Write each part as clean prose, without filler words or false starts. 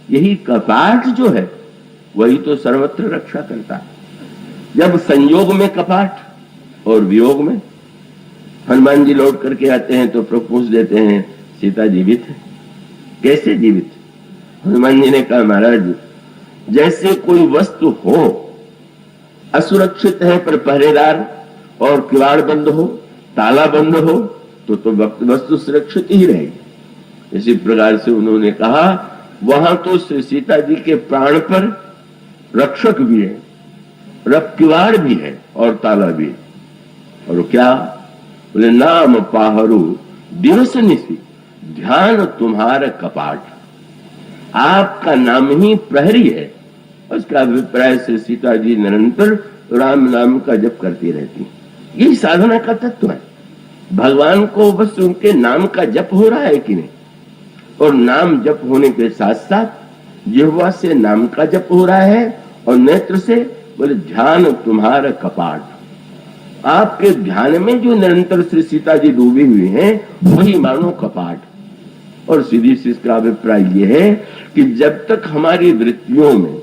यही कपाट जो है वही तो सर्वत्र रक्षा करता है। जब संयोग में कपाट और वियोग में, हनुमान जी लौट करके आते हैं तो प्रभु पूछ देते हैं सीता जीवित है? कैसे जीवित? हनुमान जी ने कहा महाराज जैसे कोई वस्तु हो, असुरक्षित है पर पहरेदार और किवाड़ बंद हो, ताला बंद हो तो वस्तु सुरक्षित ही रहेगी। इसी प्रकार से उन्होंने कहा वहां तो श्री सीता जी के प्राण पर रक्षक भी है, किवाड़ भी है और ताला भी है। और क्या बोले? नाम पाहरू दिवस निसी ध्यान तुम्हारा कपाट। आपका नाम ही प्रहरी है। उसका अभिप्राय से सीता जी निरंतर राम नाम का जप करती रहती। यही साधना का तत्व है। भगवान को बस उनके नाम का जप हो रहा है कि नहीं, और नाम जप होने के साथ साथ जिह्वा से नाम का जप हो रहा है और नेत्र से बोले ध्यान तुम्हारा कपाट। आपके ध्यान में जो निरंतर श्री सीता जी डूबी हुई हैं वही मानो कपाट। और सीधी सी इसका अभिप्राय यह है कि जब तक हमारी वृत्तियों में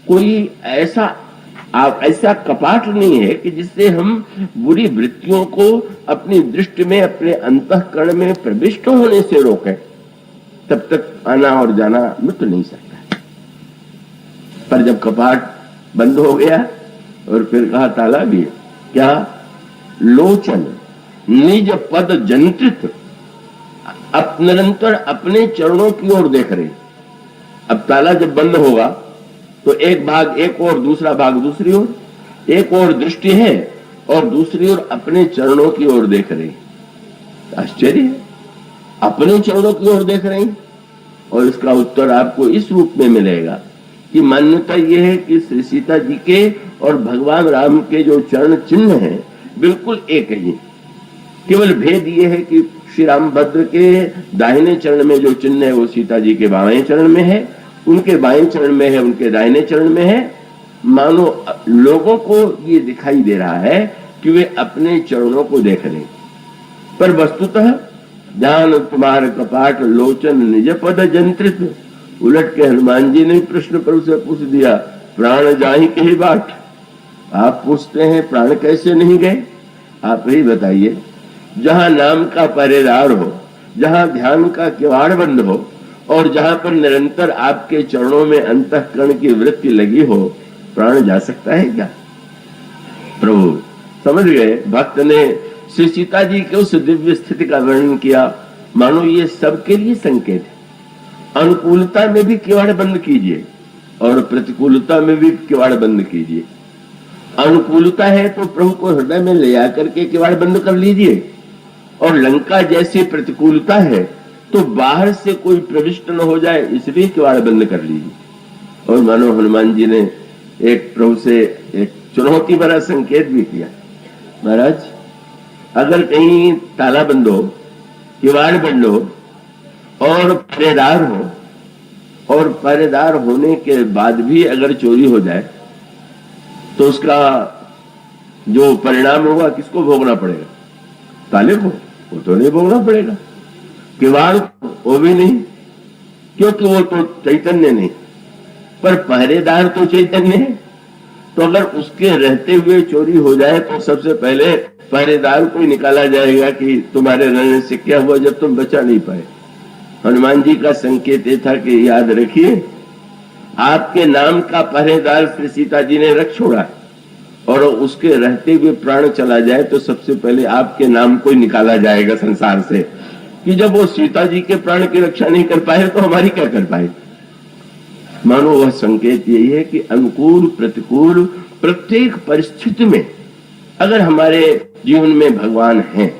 कोई ऐसा कपाट नहीं है कि जिससे हम बुरी वृत्तियों को अपनी दृष्टि में, अपने अंतःकरण में प्रविष्ट होने से रोकें, तब तक आना और जाना मिट नहीं सकता। पर जब कपाट बंद हो गया और फिर कहा ताला भी, क्या? लोचन निज पद जंत्रित, अब निरंतर अपने चरणों की ओर देख रहे। अब ताला जब बंद होगा तो एक भाग एक ओर, दूसरा भाग दूसरी ओर, एक ओर दृष्टि है और दूसरी ओर अपने चरणों की ओर देख रहे। आश्चर्य है, अपने चरणों की ओर देख रहे हैं। और इसका उत्तर आपको इस रूप में मिलेगा कि मान्यता यह है कि श्री सीता जी के और भगवान राम के जो चरण चिन्ह हैं बिल्कुल एक ही। केवल भेद ये है कि श्री रामभद्र के दाहिने चरण में जो चिन्ह है वो सीता जी के बाएं चरण में है, उनके बाएं चरण में है, उनके दाहिने चरण में है। मानो लोगों को ये दिखाई दे रहा है कि वे अपने चरणों को देख रहे, पर वस्तुतः ध्यान तुम्हारे कपाट लोचन निज पद जंत्रित। उलट के हनुमान जी ने प्रश्न पर उसे पूछ दिया, प्राण जाहि कही बाट। आप पूछते हैं प्राण कैसे नहीं गए? आप ही बताइए। जहां नाम का पहरेदार हो, जहां ध्यान का किवाड़ बंद हो और जहां पर निरंतर आपके चरणों में अंतःकरण की वृत्ति लगी हो, प्राण जा सकता है क्या? प्रभु समझ गए। भक्त ने श्री सीता जी के उस दिव्य स्थिति का वर्णन किया मानो ये सबके लिए संकेत है। अनुकूलता में भी किवाड़ बंद कीजिए और प्रतिकूलता में भी किवाड़ बंद कीजिए। अनुकूलता है तो प्रभु को हृदय में ले आकर के किवाड़ बंद कर लीजिए, और लंका जैसी प्रतिकूलता है तो बाहर से कोई प्रविष्ट न हो जाए इसलिए किवाड़ बंद कर लीजिए। और मानो हनुमान जी ने एक प्रभु से एक चुनौती भरा संकेत भी किया, महाराज अगर कहीं ताला बंद हो, किवाड़ बंद हो और पहरेदार हो, और पहरेदार होने के बाद भी अगर चोरी हो जाए तो उसका जो परिणाम होगा किसको भोगना पड़ेगा? ताले को? वो तो नहीं भोगना पड़ेगा। किवाड़ वो भी नहीं, क्योंकि वो तो चैतन्य नहीं, पर पहरेदार तो चैतन्य है। तो अगर उसके रहते हुए चोरी हो जाए तो सबसे पहले पहरेदार को ही निकाला जाएगा कि तुम्हारे रहने से क्या हुआ जब तुम बचा नहीं पाए। हनुमान जी का संकेत ये था कि याद रखिए आपके नाम का पहरेदार श्री सीता जी ने रख छोड़ा और उसके रहते हुए प्राण चला जाए तो सबसे पहले आपके नाम को ही निकाला जाएगा संसार से, कि जब वो सीता जी के प्राण की रक्षा नहीं कर पाए तो हमारी क्या कर पाए। मानो वह संकेत यही है कि अनुकूल प्रतिकूल प्रत्येक परिस्थिति में अगर हमारे जीवन में भगवान हैं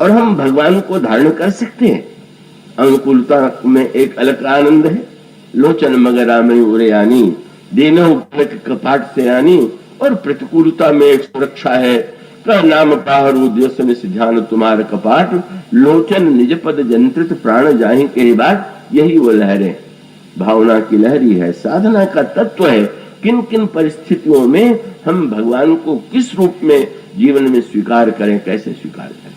और हम भगवान को धारण कर सकते हैं। अनुकूलता में एक अलग आनंद है। लोचन मगरा में उरेयानी देनो कपाट से आनी, और प्रतिकूलता में एक सुरक्षा है। का नाम पाहरु दिवस से ध्यान तुम्हारे कपाट, लोचन निज पद जंत्रित प्राण जाहि के बात। यही वो लहरें भावना की लहरी है, साधना का तत्व है। किन किन परिस्थितियों में हम भगवान को किस रूप में जीवन में स्वीकार करें, कैसे स्वीकार करें।